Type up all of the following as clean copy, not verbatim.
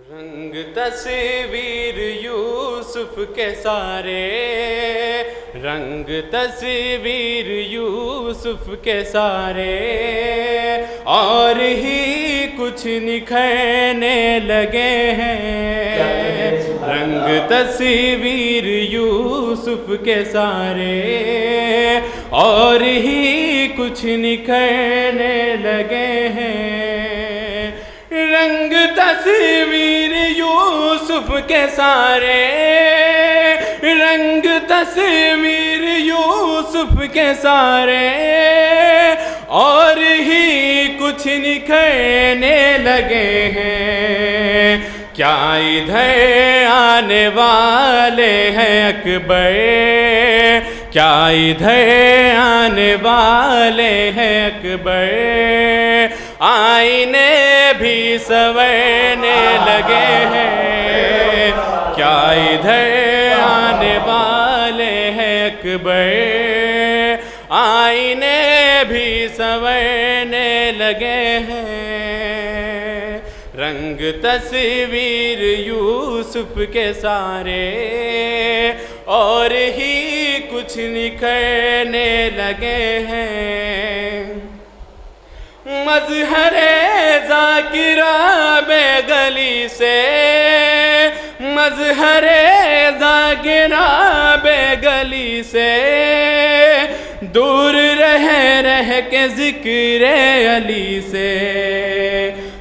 رنگ تصویر یوسف کے سارے، رنگ تصویر یوسف کے سارے، اور ہی کچھ نکھرنے لگے ہیں۔ رنگ تصویر یوسف کے سارے، اور ہی کچھ نکھرنے لگے ہیں۔ رنگ تصویر یوسف کے سارے، رنگ تصویر یوسف کے سارے، اور ہی کچھ نکھرنے لگے ہیں۔ کیا ادھر آنے والے ہیں اکبر، کیا ادھر آنے والے ہیں اکبر، آئینے بھی سنورنے لگے ہیں۔ کیا ادھر آنے والے ہیں اکبر، آئینے بھی سنورنے لگے ہیں۔ رنگ تصویر یوسف کے سارے، اور ہی کچھ نکھرنے لگے ہیں۔ مظہر ذاکرہ بے گلی سے، مظہر ذاکرہ بے گلی سے، دور رہ کے ذکر علی سے۔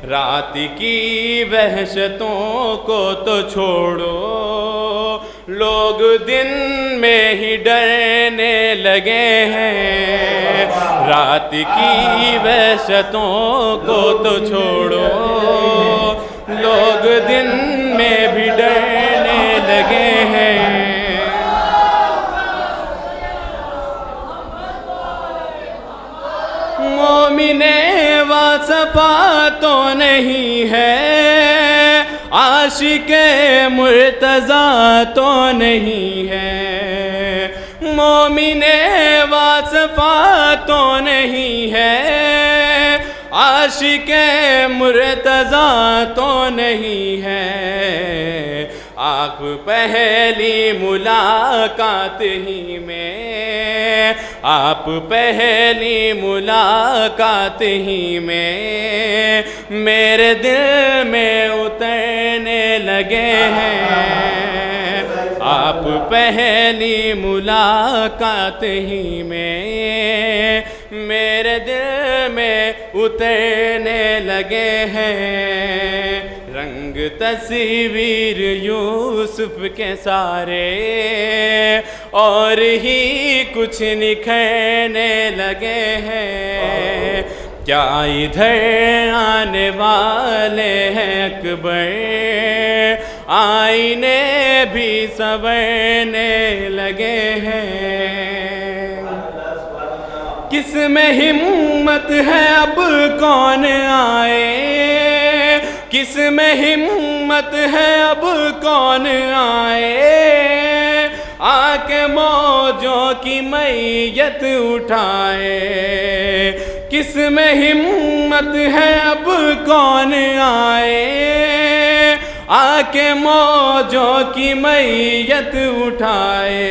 رات کی وحشتوں کو تو چھوڑو، لوگ دن میں ہی ڈرنے لگے ہیں۔ رات کی وحشتوں کو تو چھوڑو، لوگ دن میں بھی ڈرنے لگے ہیں۔ مومن واصفہ تو نہیں ہے، عاشق مرتضیٰ تو نہیں ہے۔ مومن واصفہ تو نہیں ہے، عاشق مرتضیٰ تو نہیں ہے۔ آپ پہلی ملاقات ہی میں، آپ پہلی ملاقات ہی میں، میرے دل میں اترنے لگے ہیں۔ آپ پہلی ملاقات ہی میں، میرے دل میں اترنے لگے ہیں۔ رنگ تصویر یوسف کے سارے، اور ہی کچھ نکھرنے لگے ہیں۔ کیا ادھر آنے والے ہیں اکبر، آئینے بھی سنورنے لگے ہیں۔ کس میں ہمت ہے اب کون آئے، کس میں ہمت ہے اب کون آئے، آ کے موجوں کی میت اٹھائے۔ کس میں ہمت ہے اب کون آئے، آ کے موجوں کی میت اٹھائے۔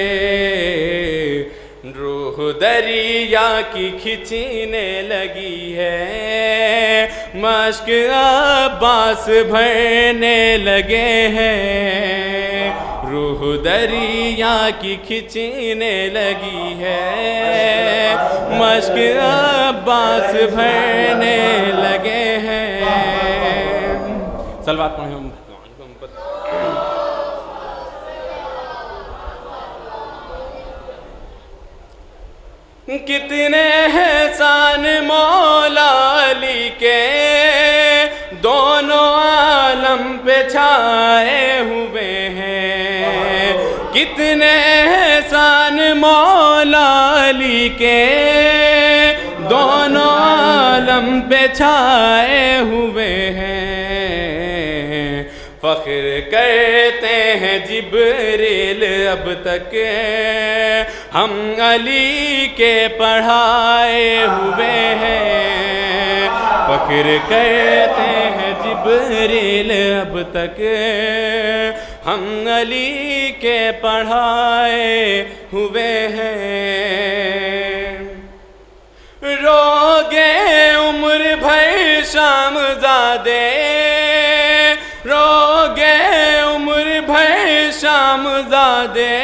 روح دریا کی کھینچنے لگی ہے، مشک عباس بھرنے لگے ہیں۔ روح دریا کی کھینچنے لگی ہے، مشک عباس بھرنے لگے ہیں۔ صلوات پڑھیں ہم۔ کتنے احسان مولا علی کے، دونوں عالم پہ چھائے ہوئے ہیں۔ کتنے احسان مولا علی کے، دونوں عالم پہ چھائے ہوئے ہیں۔ فخر کرتے ہیں جبریل اب تک ہم علی کے پڑھائے ہوئے ہیں۔ فخر کرتے ہیں جبریل جبریل اب تک ہم علی کے پڑھائے ہوئے ہیں، روگے عمر بھر شام زادے، روگے عمر بھر شام زادے،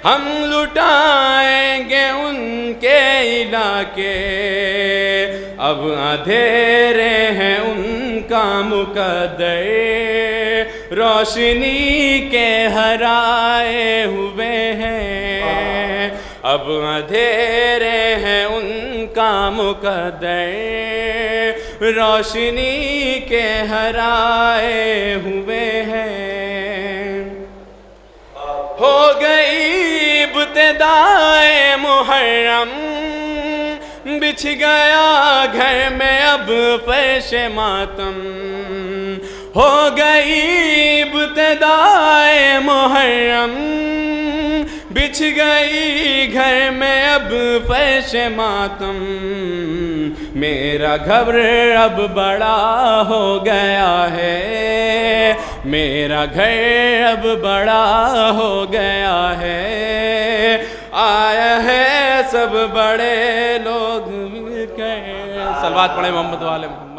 ہم لٹائیں گے ان کے علاقے، اب اندھیرے ہیں ان کا مقدر، روشنی کے ہرائے ہوئے ہیں، اب اندھیرے ہیں ان کا مقدر، روشنی کے ہرائے ہوئے ہیں، ہو گئی ابتدائے محرم، بچھ گیا گھر میں اب فرش ماتم، ہو گئی ابتدائے محرم، بچھ گئی گھر میں اب فرش ماتم، میرا گھر اب بڑا ہو گیا ہے، میرا گھر اب بڑا ہو گیا ہے، آیا ہے سب بڑے لوگ مل کر، صلوات پڑھیں محمد والے محمد۔